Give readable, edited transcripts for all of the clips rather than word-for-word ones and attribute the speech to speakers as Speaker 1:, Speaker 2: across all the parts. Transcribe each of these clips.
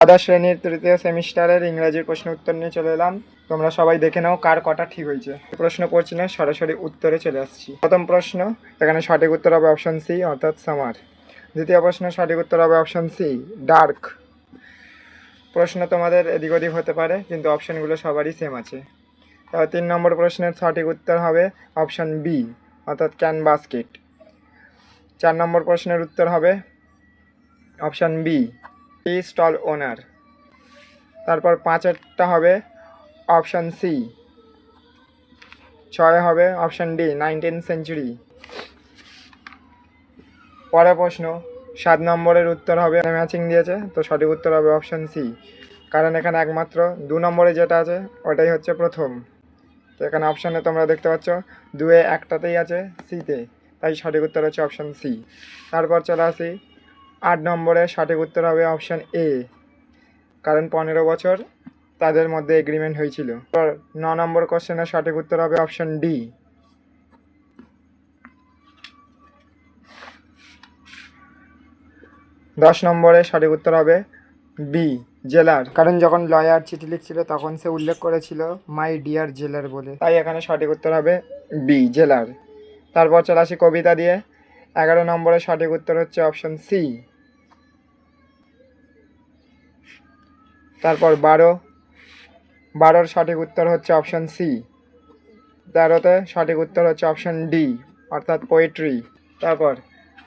Speaker 1: দ্বাদশ শ্রেণীর তৃতীয় সেমিস্টারের ইংরাজির প্রশ্ন উত্তর নিয়ে চলে এলাম। তোমরা সবাই দেখে নাও কার কটা ঠিক হয়েছে। প্রশ্ন করছি না, সরাসরি উত্তরে চলে আসছি। প্রথম প্রশ্ন, এখানে সঠিক উত্তর হবে অপশন সি অর্থাৎ সামার। দ্বিতীয় প্রশ্ন, সঠিক উত্তর হবে অপশন সি ডার্ক। প্রশ্ন তোমাদের এদিক ওদিক হতে পারে, কিন্তু অপশনগুলো সবারই সেম আছে। তারপর 3 নম্বর প্রশ্নের সঠিক উত্তর হবে অপশন বি অর্থাৎ ক্যান বাস্কেট। 4 নম্বর প্রশ্নের উত্তর হবে অপশন বি টি স্টল ওনার। তারপর 5এরটা হবে অপশান সি। 6 হবে অপশান ডি 19th সেঞ্চুরি। পরের প্রশ্ন 7 নম্বরের উত্তর হবে ম্যাচিং দিয়েছে, তো সঠিক উত্তর হবে অপশান সি, কারণ এখানে একমাত্র 2 নম্বরে যেটা আছে ওটাই হচ্ছে প্রথম। তো এখানে অপশানে তোমরা দেখতে পাচ্ছ 2-এ একটাতেই আছে সিতে, তাই সঠিক উত্তর হচ্ছে অপশান সি। তারপর চলে আসি 8 নম্বরে, সঠিক উত্তর হবে অপশান এ, কারণ 15 বছর তাদের মধ্যে এগ্রিমেন্ট হয়েছিল। 9 নম্বর কোশ্চেনের সঠিক উত্তর হবে অপশন ডি। 10 নম্বরে সঠিক উত্তর হবে বি জেলার, কারণ যখন লয়ার চিঠি লিখছিল তখন সে উল্লেখ করেছিল মাই ডিয়ার জেলার বলে, তাই এখানে সঠিক উত্তর হবে বি জেলার। তারপর চলে আসি কবিতা দিয়ে। 11 নম্বরে সঠিক উত্তর হচ্ছে অপশন সি। তারপর 12-র সঠিক উত্তর হচ্ছে অপশন সি। 13তে সঠিক উত্তর হচ্ছে অপশন ডি অর্থাৎ পোয়েট্রি। তারপর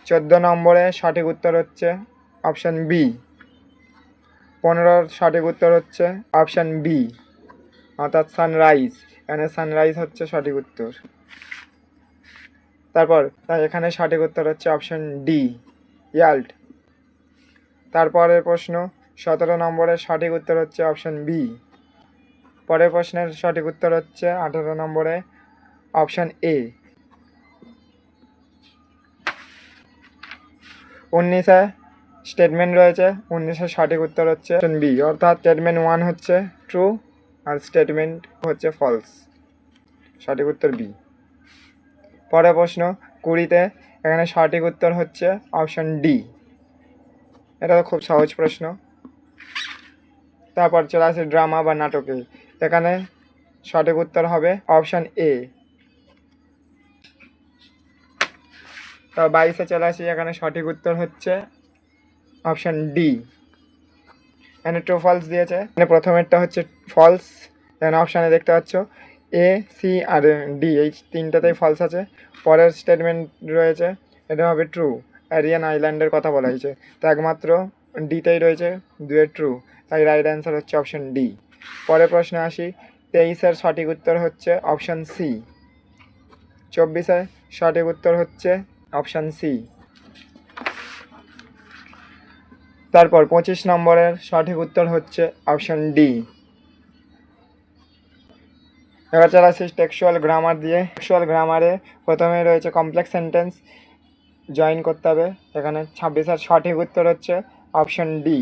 Speaker 1: 14 নম্বরে সঠিক উত্তর হচ্ছে অপশন বি। 15-র সঠিক উত্তর হচ্ছে অপশন বি অর্থাৎ সানরাইজ, এখানে সানরাইজ হচ্ছে সঠিক উত্তর। তারপর এখানে সঠিক উত্তর হচ্ছে অপশন ডি ইয়াল্ট। তারপরের প্রশ্ন 17 নম্বরের সঠিক উত্তর হচ্ছে অপশন বি। পরের প্রশ্নের সঠিক উত্তর হচ্ছে 18 নম্বরে অপশন এ। 19-এ স্টেটমেন্ট রয়েছে, 19-এর সঠিক উত্তর হচ্ছে অপশন বি অর্থাৎ স্টেটমেন্ট 1 হচ্ছে ট্রু আর স্টেটমেন্ট হচ্ছে ফলস, সঠিক উত্তর বি। পরের প্রশ্ন 20-তে, এখানে সঠিক উত্তর হচ্ছে অপশন ডি, এটা তো খুব সহজ প্রশ্ন। তারপর চলে আসে ড্রামা বা নাটকে, এখানে সঠিক উত্তর হবে অপশন এ। তো 22-এ চলে আসি, এখানে সঠিক উত্তর হচ্ছে অপশন ডি। এখানে ট্রু ফলস দিয়েছে, এখানে প্রথমেরটা হচ্ছে ফলস, এখানে অপশানে দেখতে পাচ্ছ এ সি আর ডি, এই তিনটাতেই ফলস আছে। পরের স্টেটমেন্ট রয়েছে, এটা হবে ট্রু, অ্যারিয়ান আইল্যান্ডের কথা বলা হয়েছে, তো একমাত্র ডিতেই রয়েছে 2-এর ট্রু, তাই রাইট অ্যান্সার হচ্ছে অপশন ডি। পরের প্রশ্নে আসি, 23-এর সঠিক উত্তর হচ্ছে অপশন সি। 24-এ সঠিক উত্তর হচ্ছে অপশন সি। তারপর 25 নম্বরের সঠিক উত্তর হচ্ছে অপশন ডি। এবার চলে আসি টেক্সচুয়াল গ্রামার দিয়ে। টেক্সচুয়াল গ্রামারে প্রথমে রয়েছে কমপ্লেক্স সেন্টেন্স জয়েন করতে হবে, এখানে 26-এর সঠিক উত্তর হচ্ছে অপশন ডি।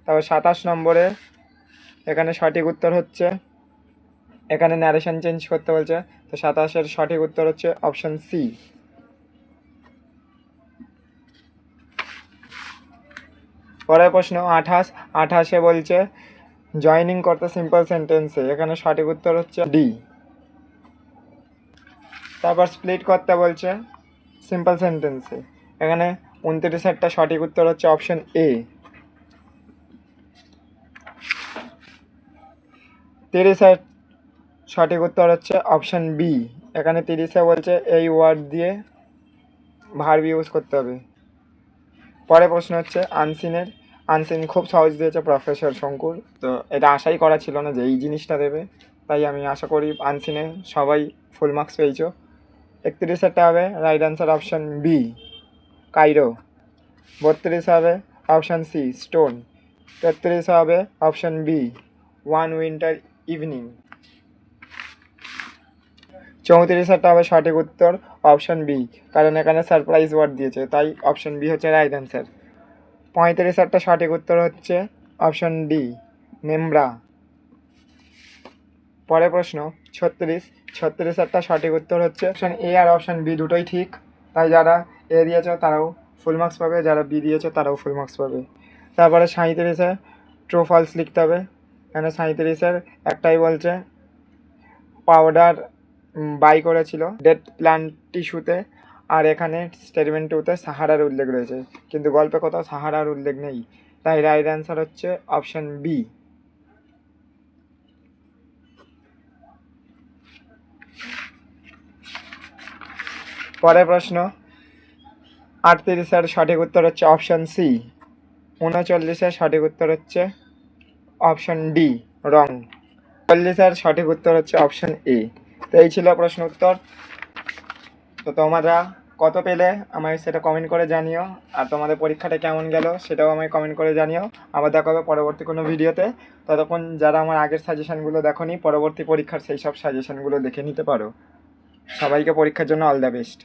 Speaker 1: তারপর 27 নম্বরে এখানে সঠিক উত্তর হচ্ছে, এখানে ন্যারেশন চেঞ্জ করতে বলছে, তো 27-এর সঠিক উত্তর হচ্ছে অপশন সি। পরের প্রশ্ন 28-এ বলছে জয়েনিং করতে সিম্পল সেন্টেন্সে, এখানে সঠিক উত্তর হচ্ছে ডি। তারপর স্প্লিট করতে বলছে সিম্পল সেন্টেন্সে, এখানে 29-এরটা সঠিক উত্তর হচ্ছে অপশন এ। 30-এর সঠিক উত্তর হচ্ছে অপশন বি, এখানে 30-এ বলছে এই ওয়ার্ড দিয়ে ভার্ব ইউজ করতে হবে। পরে প্রশ্ন হচ্ছে আনসিনের, আনসিন খুব সহজ দিয়েছে প্রফেসর শঙ্কুর, তো এটা আশাই করা ছিল না যে এই জিনিসটা দেবে, তাই আমি আশা করি আনসিনে সবাই ফুল মার্কস পেয়েছো। 31-এরটা হবে right answer option B Cairo. 32 হবে অপশন সি স্টোন। 33 হবে option B one winter evening. 34-এরটা হবে সঠিক উত্তর অপশন বি, কারণ এখানে সারপ্রাইজ ওয়ার্ড দিয়েছে, তাই অপশন বি হচ্ছে রাইট অ্যান্সার। 35-এরটা সঠিক উত্তর হচ্ছে অপশন ডি নেমরা। পরের প্রশ্ন 36-এরটা সঠিক উত্তর হচ্ছে অপশন এ আর অপশন বি দুটোই ঠিক, তাই যারা এ দিয়েছে তারাও ফুল মার্কস পাবে, যারা বি দিয়েছে তারাও ফুল মার্কস পাবে। তারপরে 37-এ ট্রু ফলস লিখতে হবে। এখানে 37-এর একটাই বলছে পাউডার বাই করেছিল ডেথ প্ল্যান্ট টিস্যুতে, আর এখানে স্টেটমেন্ট 2-তে সাহারার উল্লেখ রয়েছে, কিন্তু গল্পে কোথাও সাহারার উল্লেখ নেই, তাই রাইট অ্যান্সার হচ্ছে অপশন বি। পরের প্রশ্ন 38-এর সঠিক উত্তর হচ্ছে অপশন সি। 39-এর সঠিক উত্তর হচ্ছে অপশন ডি, রং। 40-এর সঠিক উত্তর হচ্ছে অপশন এ। তো এই ছিল প্রশ্ন উত্তর। তো তোমরা কত পেলে আমায় সেটা কমেন্ট করে জানিও, আর তোমাদের পরীক্ষাটা কেমন গেল সেটাও আমায় কমেন্ট করে জানিও। আবার দেখা হবে পরবর্তী কোনো ভিডিওতে। ততক্ষণ যারা আমার আগের সাজেশানগুলো দেখোনি, পরবর্তী পরীক্ষার সেই সব সাজেশানগুলো দেখে নিতে পারো। সবাইকে পরীক্ষার জন্য অল দ্য বেস্ট।